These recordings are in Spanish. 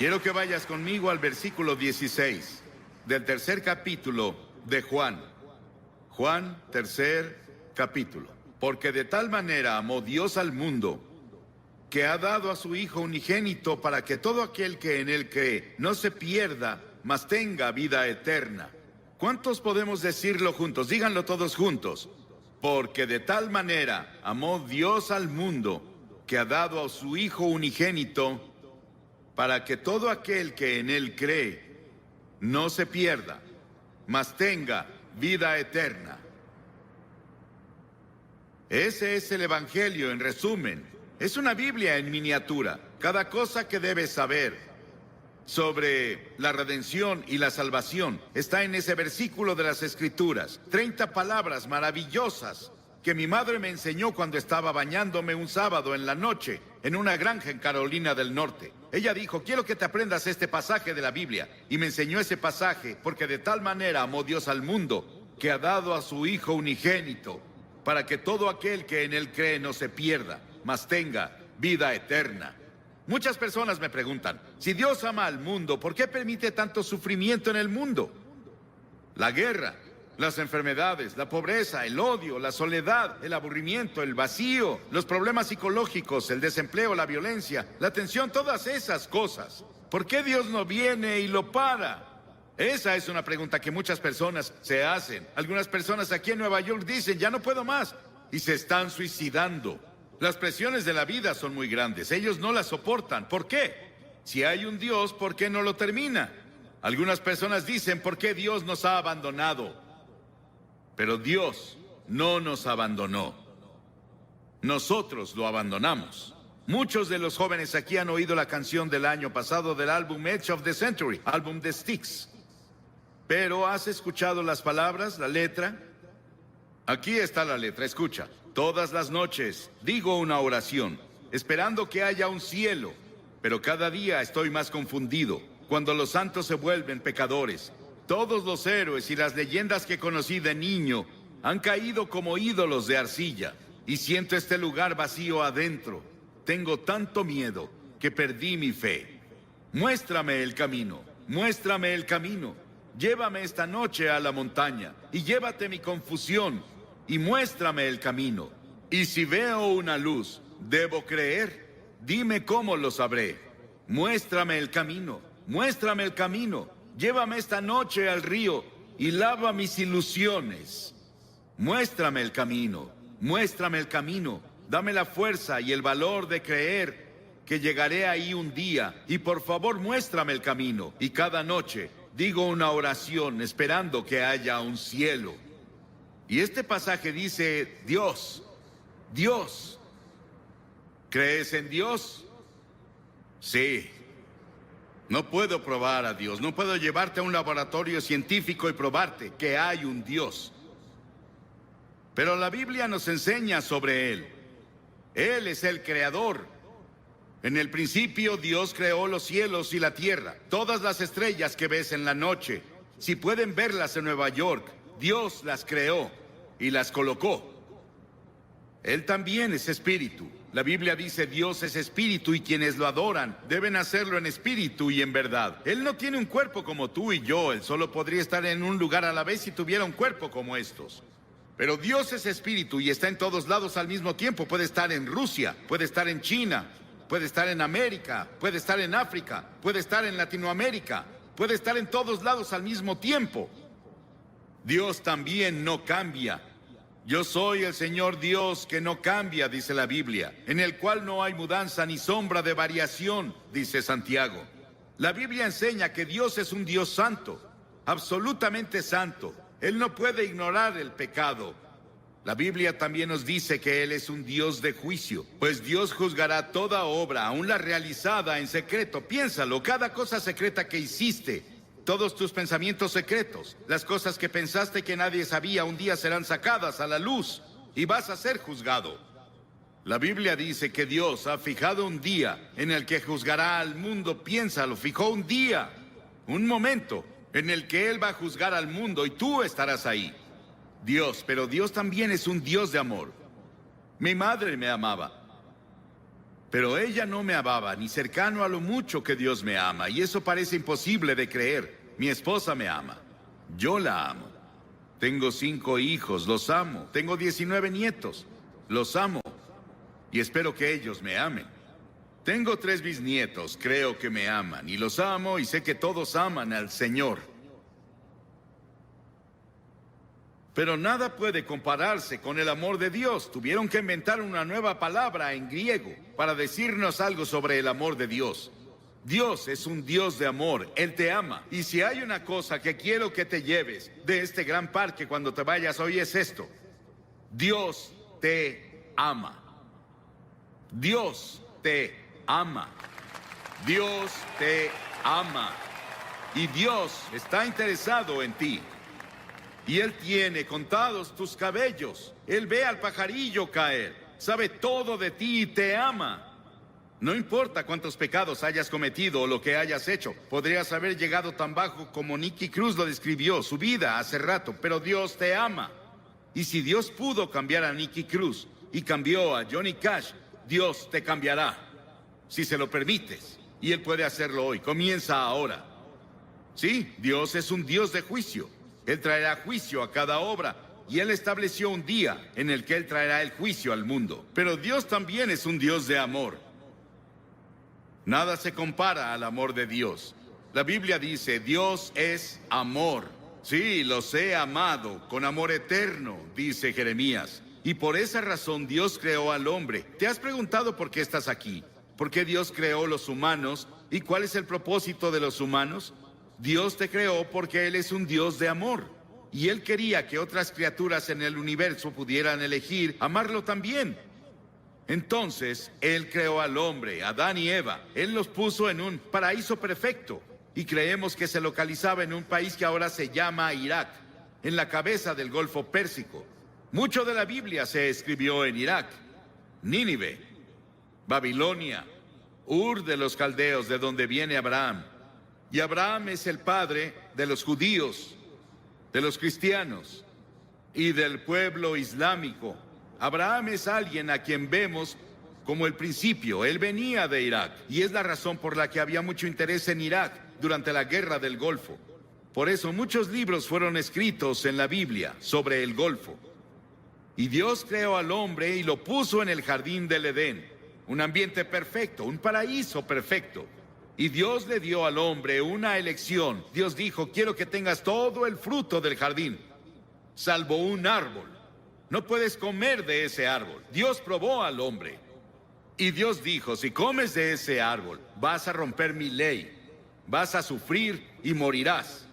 Quiero que vayas conmigo al versículo 16 del tercer capítulo de Juan. Juan, tercer capítulo. Porque de tal manera amó Dios al mundo, que ha dado a su Hijo unigénito para que todo aquel que en él cree no se pierda, mas tenga vida eterna. ¿Cuántos podemos decirlo juntos? Díganlo todos juntos. Porque de tal manera amó Dios al mundo, que ha dado a su Hijo unigénito, para que todo aquel que en él cree no se pierda, mas tenga vida eterna. Ese es el Evangelio en resumen. Es una Biblia en miniatura. Cada cosa que debes saber sobre la redención y la salvación está en ese versículo de las Escrituras. 30 palabras maravillosas que mi madre me enseñó cuando estaba bañándome un sábado en la noche en una granja en Carolina del Norte. Ella dijo: quiero que te aprendas este pasaje de la Biblia. Y me enseñó ese pasaje porque de tal manera amó Dios al mundo, que ha dado a su Hijo unigénito, para que todo aquel que en él cree no se pierda, mas tenga vida eterna. Muchas personas me preguntan: si Dios ama al mundo, ¿por qué permite tanto sufrimiento en el mundo? La guerra, las enfermedades, la pobreza, el odio, la soledad, el aburrimiento, el vacío, los problemas psicológicos, el desempleo, la violencia, la tensión, todas esas cosas. ¿Por qué Dios no viene y lo para? Esa es una pregunta que muchas personas se hacen. Algunas personas aquí en Nueva York dicen: ya no puedo más, y se están suicidando. Las presiones de la vida son muy grandes. Ellos no las soportan. ¿Por qué? Si hay un Dios, ¿por qué no lo termina? Algunas personas dicen: ¿por qué Dios nos ha abandonado? Pero Dios no nos abandonó. Nosotros lo abandonamos. Muchos de los jóvenes aquí han oído la canción del año pasado del álbum Edge of the Century, álbum de Styx. Pero ¿has escuchado las palabras, la letra? Aquí está la letra, escucha. Todas las noches digo una oración, esperando que haya un cielo, pero cada día estoy más confundido, cuando los santos se vuelven pecadores. Todos los héroes y las leyendas que conocí de niño han caído como ídolos de arcilla, y siento este lugar vacío adentro. Tengo tanto miedo que perdí mi fe. Muéstrame el camino, muéstrame el camino. Llévame esta noche a la montaña y llévate mi confusión y muéstrame el camino. Y si veo una luz, ¿debo creer? Dime cómo lo sabré. Muéstrame el camino, muéstrame el camino. Llévame esta noche al río y lava mis ilusiones. Muéstrame el camino, muéstrame el camino. Dame la fuerza y el valor de creer que llegaré ahí un día. Y por favor, muéstrame el camino. Y cada noche digo una oración esperando que haya un cielo. Y este pasaje dice: Dios, Dios. ¿Crees en Dios? Sí. No puedo probar a Dios. No puedo llevarte a un laboratorio científico y probarte que hay un Dios. Pero la Biblia nos enseña sobre Él. Él es el creador. En el principio Dios creó los cielos y la tierra. Todas las estrellas que ves en la noche, si pueden verlas en Nueva York, Dios las creó y las colocó. Él también es espíritu. La Biblia dice: Dios es espíritu y quienes lo adoran deben hacerlo en espíritu y en verdad. Él no tiene un cuerpo como tú y yo. Él solo podría estar en un lugar a la vez si tuviera un cuerpo como estos. Pero Dios es espíritu y está en todos lados al mismo tiempo. Puede estar en Rusia, puede estar en China, puede estar en América, puede estar en África, puede estar en Latinoamérica, puede estar en todos lados al mismo tiempo. Dios también no cambia. Yo soy el Señor Dios que no cambia, dice la Biblia, en el cual no hay mudanza ni sombra de variación, dice Santiago. La Biblia enseña que Dios es un Dios santo, absolutamente santo. Él no puede ignorar el pecado. La Biblia también nos dice que Él es un Dios de juicio, pues Dios juzgará toda obra, aun la realizada en secreto. Piénsalo, cada cosa secreta que hiciste, todos tus pensamientos secretos, las cosas que pensaste que nadie sabía, un día serán sacadas a la luz y vas a ser juzgado. La Biblia dice que Dios ha fijado un día en el que juzgará al mundo. Piénsalo, fijó un día, un momento en el que Él va a juzgar al mundo y tú estarás ahí. Dios, pero Dios también es un Dios de amor. Mi madre me amaba. Pero ella no me amaba, ni cercano a lo mucho que Dios me ama, y eso parece imposible de creer. Mi esposa me ama. Yo la amo. Tengo 5 hijos, los amo. Tengo 19 nietos, los amo. Y espero que ellos me amen. Tengo 3 bisnietos, creo que me aman, y los amo, y sé que todos aman al Señor. Pero nada puede compararse con el amor de Dios. Tuvieron que inventar una nueva palabra en griego para decirnos algo sobre el amor de Dios. Dios es un Dios de amor, Él te ama. Y si hay una cosa que quiero que te lleves de este gran parque cuando te vayas hoy es esto: Dios te ama. Dios te ama. Dios te ama. Y Dios está interesado en ti. Y Él tiene contados tus cabellos. Él ve al pajarillo caer. Sabe todo de ti y te ama. No importa cuántos pecados hayas cometido o lo que hayas hecho. Podrías haber llegado tan bajo como Nicky Cruz lo describió, su vida hace rato, pero Dios te ama. Y si Dios pudo cambiar a Nicky Cruz y cambió a Johnny Cash, Dios te cambiará, si se lo permites. Y Él puede hacerlo hoy. Comienza ahora. Sí, Dios es un Dios de juicio. Él traerá juicio a cada obra, y Él estableció un día en el que Él traerá el juicio al mundo. Pero Dios también es un Dios de amor. Nada se compara al amor de Dios. La Biblia dice, Dios es amor. Sí, los he amado con amor eterno, dice Jeremías. Y por esa razón Dios creó al hombre. ¿Te has preguntado por qué estás aquí? ¿Por qué Dios creó los humanos? ¿Y cuál es el propósito de los humanos? Dios te creó porque Él es un Dios de amor. Y Él quería que otras criaturas en el universo pudieran elegir amarlo también. Entonces, Él creó al hombre, Adán y Eva. Él los puso en un paraíso perfecto. Y creemos que se localizaba en un país que ahora se llama Irak, en la cabeza del Golfo Pérsico. Mucho de la Biblia se escribió en Irak, Nínive, Babilonia, Ur de los caldeos, de donde viene Abraham. Y Abraham es el padre de los judíos, de los cristianos y del pueblo islámico. Abraham es alguien a quien vemos como el principio. Él venía de Irak y es la razón por la que había mucho interés en Irak durante la guerra del Golfo. Por eso muchos libros fueron escritos en la Biblia sobre el Golfo. Y Dios creó al hombre y lo puso en el jardín del Edén, un ambiente perfecto, un paraíso perfecto. Y Dios le dio al hombre una elección. Dios dijo, quiero que tengas todo el fruto del jardín, salvo un árbol. No puedes comer de ese árbol. Dios probó al hombre. Y Dios dijo, si comes de ese árbol, vas a romper mi ley. Vas a sufrir y morirás.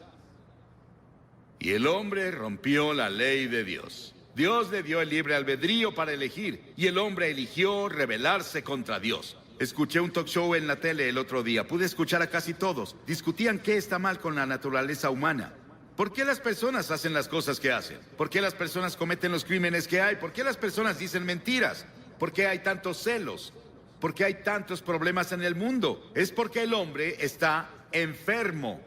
Y el hombre rompió la ley de Dios. Dios le dio el libre albedrío para elegir, y el hombre eligió rebelarse contra Dios. Escuché un talk show en la tele el otro día. Pude escuchar a casi todos. Discutían qué está mal con la naturaleza humana. ¿Por qué las personas hacen las cosas que hacen? ¿Por qué las personas cometen los crímenes que hay? ¿Por qué las personas dicen mentiras? ¿Por qué hay tantos celos? ¿Por qué hay tantos problemas en el mundo? Es porque el hombre está enfermo.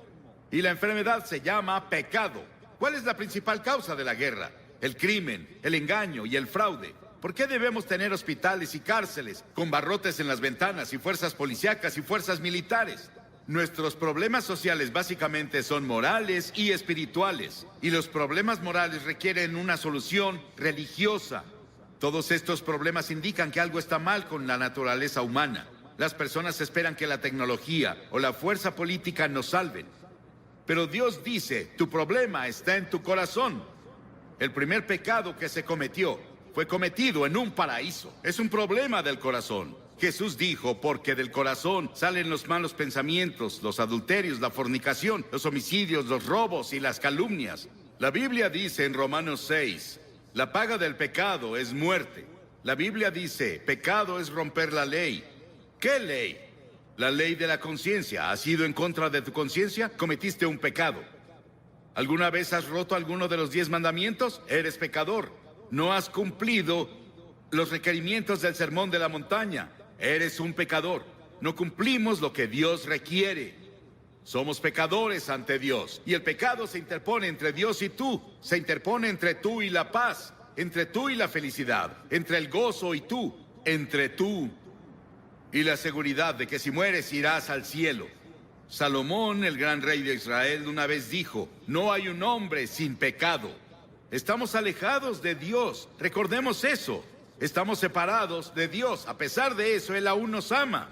Y la enfermedad se llama pecado. ¿Cuál es la principal causa de la guerra? El crimen, el engaño y el fraude. ¿Por qué debemos tener hospitales y cárceles con barrotes en las ventanas y fuerzas policíacas y fuerzas militares? Nuestros problemas sociales básicamente son morales y espirituales. Y los problemas morales requieren una solución religiosa. Todos estos problemas indican que algo está mal con la naturaleza humana. Las personas esperan que la tecnología o la fuerza política nos salven. Pero Dios dice, tu problema está en tu corazón. El primer pecado que se cometió fue cometido en un paraíso. Es un problema del corazón. Jesús dijo, porque del corazón salen los malos pensamientos, los adulterios, la fornicación, los homicidios, los robos y las calumnias. La Biblia dice en Romanos 6, la paga del pecado es muerte. La Biblia dice, pecado es romper la ley. ¿Qué ley? La ley de la conciencia. ¿Has ido en contra de tu conciencia? Cometiste un pecado. ¿Alguna vez has roto alguno de los 10 mandamientos? Eres pecador. No has cumplido los requerimientos del sermón de la montaña. Eres un pecador. No cumplimos lo que Dios requiere. Somos pecadores ante Dios. Y el pecado se interpone entre Dios y tú. Se interpone entre tú y la paz. Entre tú y la felicidad. Entre el gozo y tú. Entre tú y la seguridad de que si mueres irás al cielo. Salomón, el gran rey de Israel, una vez dijo: no hay un hombre sin pecado. Estamos alejados de Dios, recordemos eso. Estamos separados de Dios. A pesar de eso, Él aún nos ama.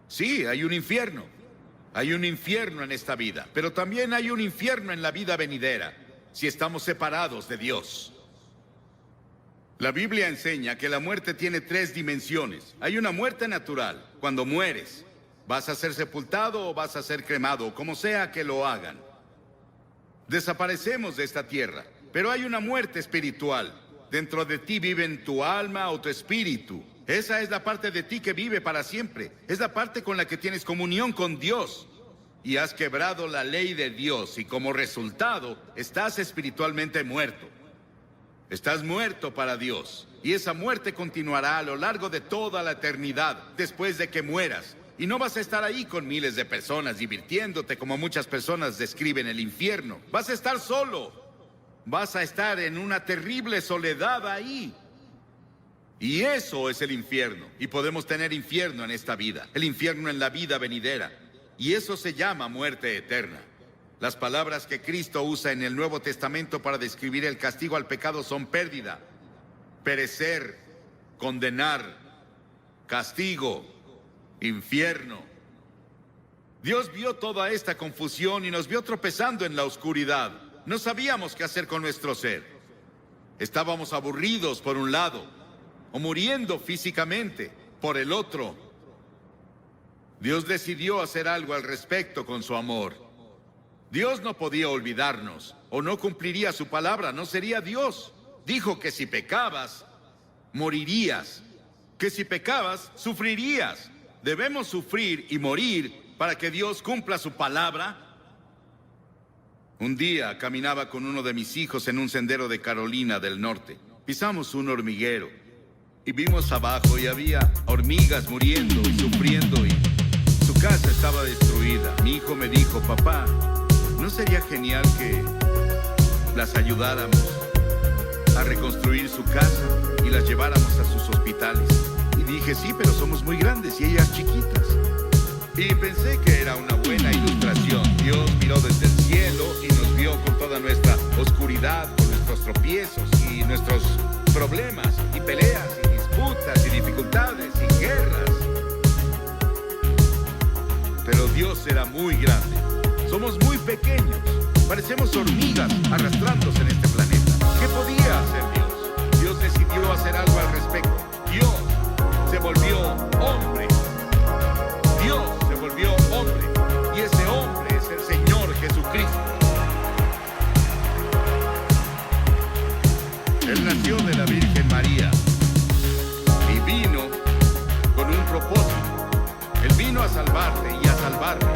Sí, hay un infierno. Hay un infierno en esta vida, pero también hay un infierno en la vida venidera, si estamos separados de Dios. La Biblia enseña que la muerte tiene 3 dimensiones. Hay una muerte natural. Cuando mueres, vas a ser sepultado o vas a ser cremado, como sea que lo hagan. Desaparecemos de esta tierra. Pero hay una muerte espiritual. Dentro de ti viven tu alma o tu espíritu. Esa es la parte de ti que vive para siempre. Es la parte con la que tienes comunión con Dios. Y has quebrado la ley de Dios y como resultado estás espiritualmente muerto. Estás muerto para Dios. Y esa muerte continuará a lo largo de toda la eternidad después de que mueras. Y no vas a estar ahí con miles de personas divirtiéndote como muchas personas describen el infierno. Vas a estar solo. Vas a estar en una terrible soledad ahí. Y eso es el infierno. Y podemos tener infierno en esta vida. El infierno en la vida venidera. Y eso se llama muerte eterna. Las palabras que Cristo usa en el Nuevo Testamento para describir el castigo al pecado son pérdida, perecer, condenar, castigo, infierno. Dios vio toda esta confusión y nos vio tropezando en la oscuridad. No sabíamos qué hacer con nuestro ser. Estábamos aburridos por un lado, o muriendo físicamente por el otro. Dios decidió hacer algo al respecto con su amor. Dios no podía olvidarnos, o no cumpliría su palabra, no sería Dios. Dijo que si pecabas, morirías. Que si pecabas, sufrirías. ¿Debemos sufrir y morir para que Dios cumpla su palabra? Un día caminaba con uno de mis hijos en un sendero de Carolina del Norte. Pisamos un hormiguero y vimos abajo y había hormigas muriendo y sufriendo y su casa estaba destruida. Mi hijo me dijo: papá, ¿no sería genial que las ayudáramos a reconstruir su casa y las lleváramos a sus hospitales? Y dije: sí, pero somos muy grandes y ellas chiquitas. Y pensé que era una buena ilustración. Dios miró desde el cielo y nos vio con toda nuestra oscuridad, con nuestros tropiezos y nuestros problemas y peleas y disputas y dificultades y guerras. Pero Dios era muy grande. Somos muy pequeños. Parecemos hormigas arrastrándose en este planeta. ¿Qué podía hacer Dios? Dios decidió hacer algo al respecto. Dios se volvió hombre. Dios se volvió hombre. Y ese hombre es el Señor Jesucristo. Él nació de la Virgen María y vino con un propósito. Él vino a salvarte y a salvarme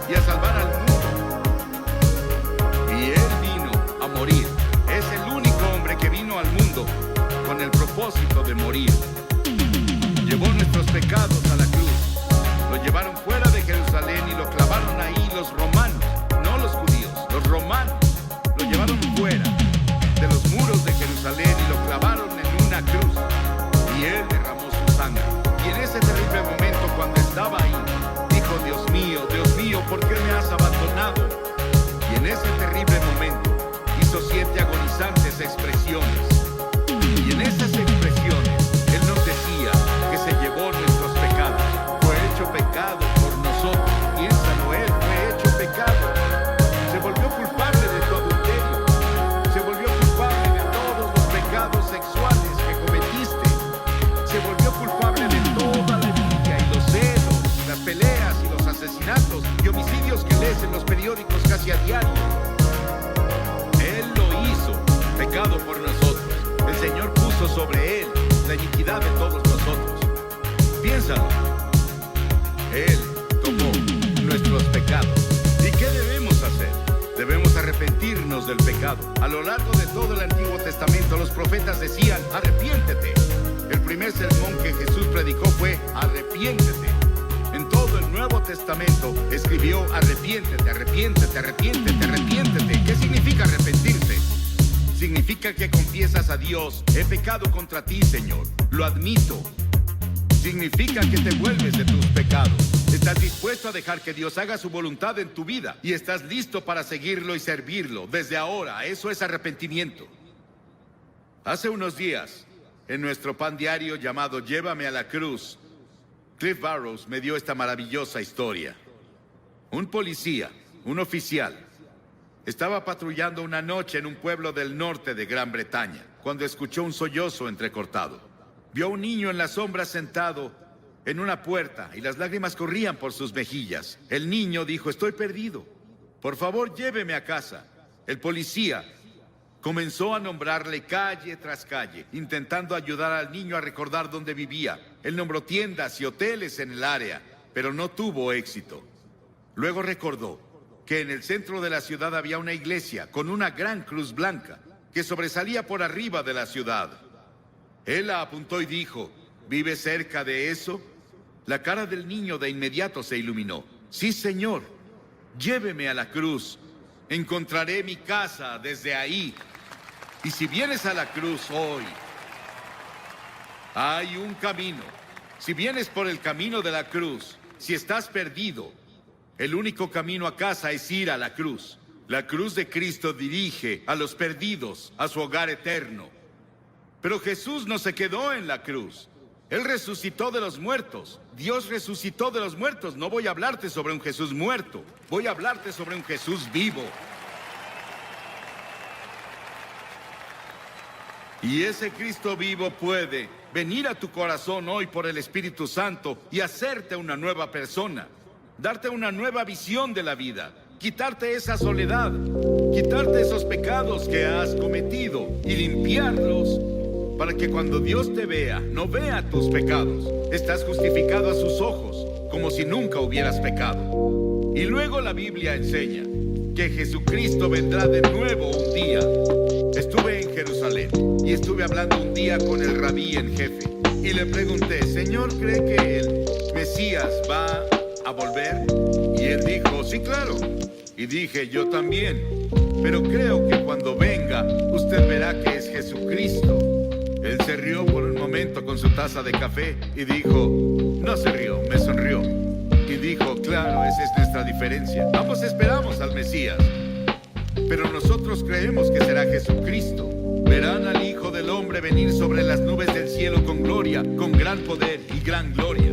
y a salvar al mundo. Y Él vino a morir. Es el único hombre que vino al mundo con el propósito de morir. Llevó nuestros pecados a la cruz. Lo llevaron fuera de Jerusalén y lo clavaron ahí los romanos, no los judíos, los romanos. Lo llevaron fuera de los muros de Jerusalén y lo clavaron en una cruz. Y Él derramó su sangre. Y en ese terrible momento, cuando estaba ahí, dijo: Dios mío, ¿por qué me has abandonado? Y en ese terrible momento hizo 7 agonizantes expresiones. Y en esas expresiones Él nos decía que se llevó nuestros pecados. Fue hecho pecado por nosotros. Piénsalo, Él fue hecho pecado. Se volvió culpable de tu adulterio. Se volvió culpable de todos los pecados sexuales que cometiste. Se volvió culpable de toda la envidia y los celos, las peleas y los asesinatos y homicidios que lees en los periódicos casi a diario. Él lo hizo pecado por nosotros. El Señor puso sobre Él la iniquidad de todos nosotros. Piénsalo. Él tomó nuestros pecados. ¿Y qué debemos hacer? Debemos arrepentirnos del pecado. A lo largo de todo el Antiguo Testamento, los profetas decían: arrepiéntete. El primer sermón que Jesús predicó fue: arrepiéntete. En todo el Nuevo Testamento escribió: arrepiéntete, arrepiéntete, arrepiéntete, arrepiéntete. ¿Qué significa arrepentirse? Significa que confiesas a Dios: he pecado contra ti, Señor. Lo admito. significa que te vuelves de tus pecados. Estás dispuesto a dejar que Dios haga su voluntad en tu vida y estás listo para seguirlo y servirlo desde ahora. Eso es arrepentimiento. Hace unos días, en nuestro pan diario llamado Llévame a la Cruz, Cliff Barrows me dio esta maravillosa historia. Un policía, un oficial, estaba patrullando una noche en un pueblo del norte de Gran Bretaña, cuando escuchó un sollozo entrecortado. Vio a un niño en la sombra sentado en una puerta y las lágrimas corrían por sus mejillas. El niño dijo: estoy perdido. Por favor, lléveme a casa. El policía comenzó a nombrarle calle tras calle, intentando ayudar al niño a recordar dónde vivía. Él nombró tiendas y hoteles en el área, pero no tuvo éxito. Luego recordó que en el centro de la ciudad había una iglesia con una gran cruz blanca que sobresalía por arriba de la ciudad. Él la apuntó y dijo: ¿vive cerca de eso? La cara del niño de inmediato se iluminó. Sí, señor, lléveme a la cruz. Encontraré mi casa desde ahí. Y si vienes a la cruz hoy, hay un camino. Si vienes por el camino de la cruz, si estás perdido, el único camino a casa es ir a la cruz. La cruz de Cristo dirige a los perdidos a su hogar eterno. Pero Jesús no se quedó en la cruz. Él resucitó de los muertos. Dios resucitó de los muertos. No voy a hablarte sobre un Jesús muerto. Voy a hablarte sobre un Jesús vivo. Y ese Cristo vivo puede venir a tu corazón hoy por el Espíritu Santo y hacerte una nueva persona. Darte una nueva visión de la vida. Quitarte esa soledad. Quitarte esos pecados que has cometido y limpiarlos para que cuando Dios te vea, no vea tus pecados. Estás justificado a sus ojos, como si nunca hubieras pecado. Y luego la Biblia enseña que Jesucristo vendrá de nuevo un día. Estuve en Jerusalén y estuve hablando un día con el rabí en jefe. Y le pregunté: Señor, ¿cree que el Mesías va a volver? Y él dijo: sí, claro. Y dije: yo también. Pero creo que cuando venga, usted verá que es Jesucristo. Él se rió por un momento con su taza de café y dijo... No se rió, me sonrió. Y dijo: claro, esa es nuestra diferencia. Ambos esperamos al Mesías, pero nosotros creemos que será Jesucristo. Verán al Hijo del Hombre venir sobre las nubes del cielo con gloria, con gran poder y gran gloria.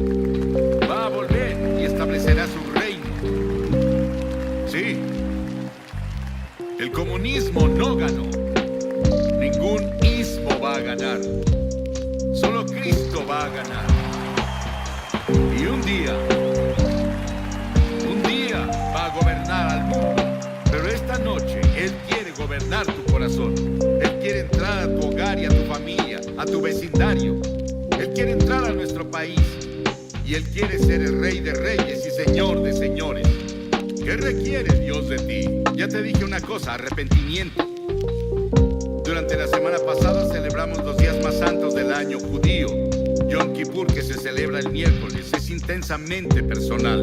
Va a volver y establecerá su reino. Sí. El comunismo no ganó. Ningún ismo va a ganar. Solo Cristo va a ganar. Y un día va a gobernar al mundo. Pero esta noche Él quiere gobernar tu corazón. Él quiere entrar a tu hogar y a tu familia, a tu vecindario. Él quiere entrar a nuestro país. Y Él quiere ser el Rey de Reyes y Señor de Señores. ¿Qué requiere Dios de ti? Ya te dije una cosa: arrepentimiento. Durante la semana pasada celebramos los días más santos del año judío. Yom Kippur, que se celebra el miércoles, es intensamente personal.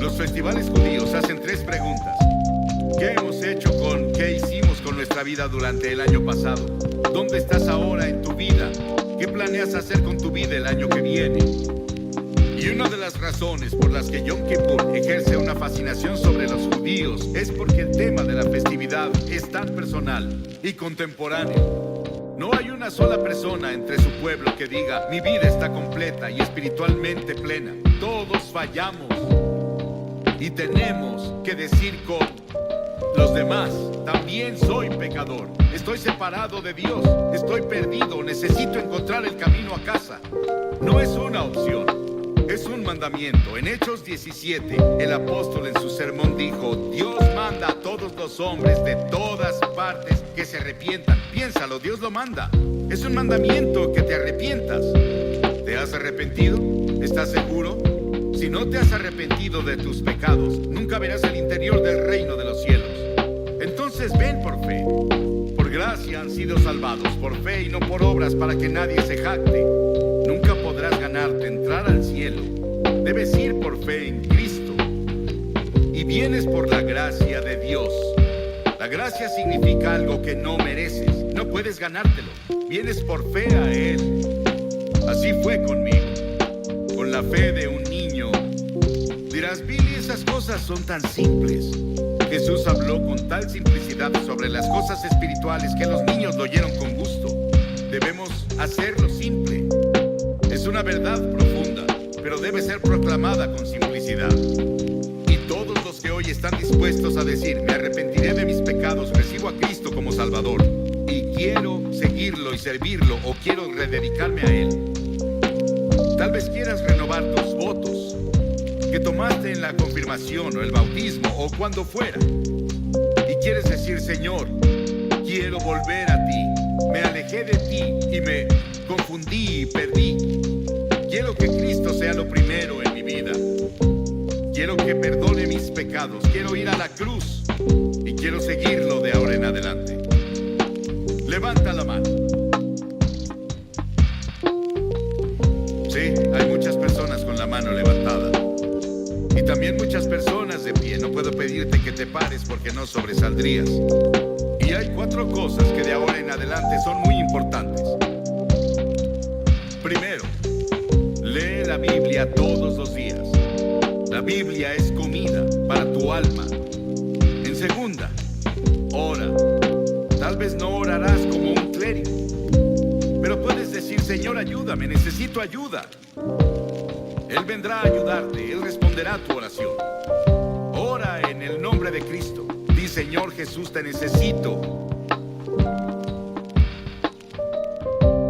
Los festivales judíos hacen 3 preguntas. ¿Qué hemos hecho qué hicimos con nuestra vida durante el año pasado? ¿Dónde estás ahora en tu vida? ¿Qué planeas hacer con tu vida el año que viene? Y una de las razones por las que Yom Kippur ejerce una fascinación sobre los judíos es porque el tema de la festividad es tan personal y contemporáneo. No hay una sola persona entre su pueblo que diga: mi vida está completa y espiritualmente plena. Todos fallamos y tenemos que decir con los demás: también soy pecador, estoy separado de Dios, estoy perdido, necesito encontrar el camino a casa. No es una opción, es un mandamiento. En Hechos 17, el apóstol en su sermón dijo: Dios manda a todos los hombres de todas partes que se arrepientan. Piénsalo, Dios lo manda. Es un mandamiento que te arrepientas. ¿Te has arrepentido? ¿Estás seguro? Si no te has arrepentido de tus pecados, nunca verás el interior del reino de los cielos. Entonces ven por fe. Por gracia han sido salvados, por fe y no por obras, para que nadie se jacte. Nunca podrás ganarte entrar al cielo. Debes ir por fe en Cristo. Y vienes por la gracia de Dios. La gracia significa algo que no mereces. No puedes ganártelo. Vienes por fe a Él. Así fue conmigo. la fe de un niño. Dirás, Billy, esas cosas son tan simples. Jesús habló con tal simplicidad sobre las cosas espirituales que los niños lo oyeron con gusto. Debemos hacerlo simple. Es una verdad profunda, pero debe ser proclamada con simplicidad. Y todos los que hoy están dispuestos a decir, me arrepentiré de mis pecados, recibo a Cristo como Salvador, y quiero seguirlo y servirlo, o quiero rededicarme a Él. Tal vez quieras renovar tus votos que tomaste en la confirmación o el bautismo o cuando fuera. Y quieres decir, Señor, quiero volver a ti. Me alejé de ti y me confundí y perdí. Quiero que Cristo sea lo primero en mi vida. Quiero que perdone mis pecados. Quiero ir a la cruz y quiero seguirlo de ahora en adelante. Levanta la mano. Sí, hay muchas personas con la mano levantada. Y también muchas personas de pie. No puedo pedirte que te pares porque no sobresaldrías. Y hay 4 cosas que de ahora en adelante son muy importantes. Primero, lee la Biblia todos los días. La Biblia es comida para tu alma. En segunda, ora. Tal vez no orarás como un clérigo, pero puedes decir, Señor, ayúdame, necesito ayuda. Él vendrá a ayudarte, Él responderá a tu oración. Ora en el nombre de Cristo. Di, Señor Jesús, te necesito.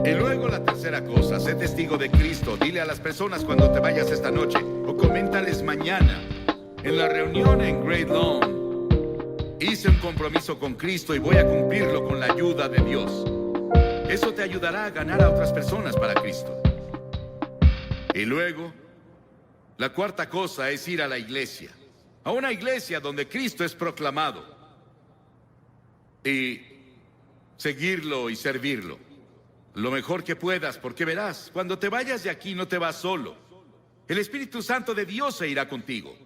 Y luego la tercera cosa, sé testigo de Cristo. Dile a las personas cuando te vayas esta noche, o coméntales mañana, en la reunión en Great Lawn, hice un compromiso con Cristo y voy a cumplirlo con la ayuda de Dios. Eso te ayudará a ganar a otras personas para Cristo. Y luego, la cuarta cosa es ir a la iglesia. A una iglesia donde Cristo es proclamado. Y seguirlo y servirlo. Lo mejor que puedas, porque verás, cuando te vayas de aquí no te vas solo. El Espíritu Santo de Dios se irá contigo.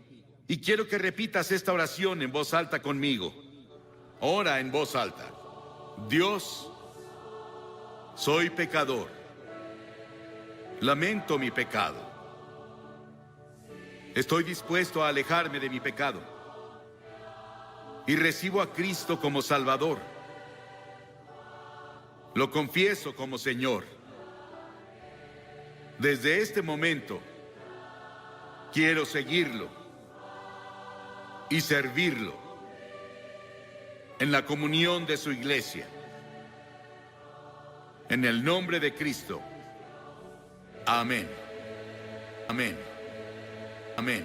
Y quiero que repitas esta oración en voz alta conmigo. Ora en voz alta. Dios, soy pecador. Lamento mi pecado. Estoy dispuesto a alejarme de mi pecado. Y recibo a Cristo como Salvador. Lo confieso como Señor. Desde este momento, quiero seguirlo y servirlo en la comunión de su iglesia. En el nombre de Cristo. Amén. Amén. Amén.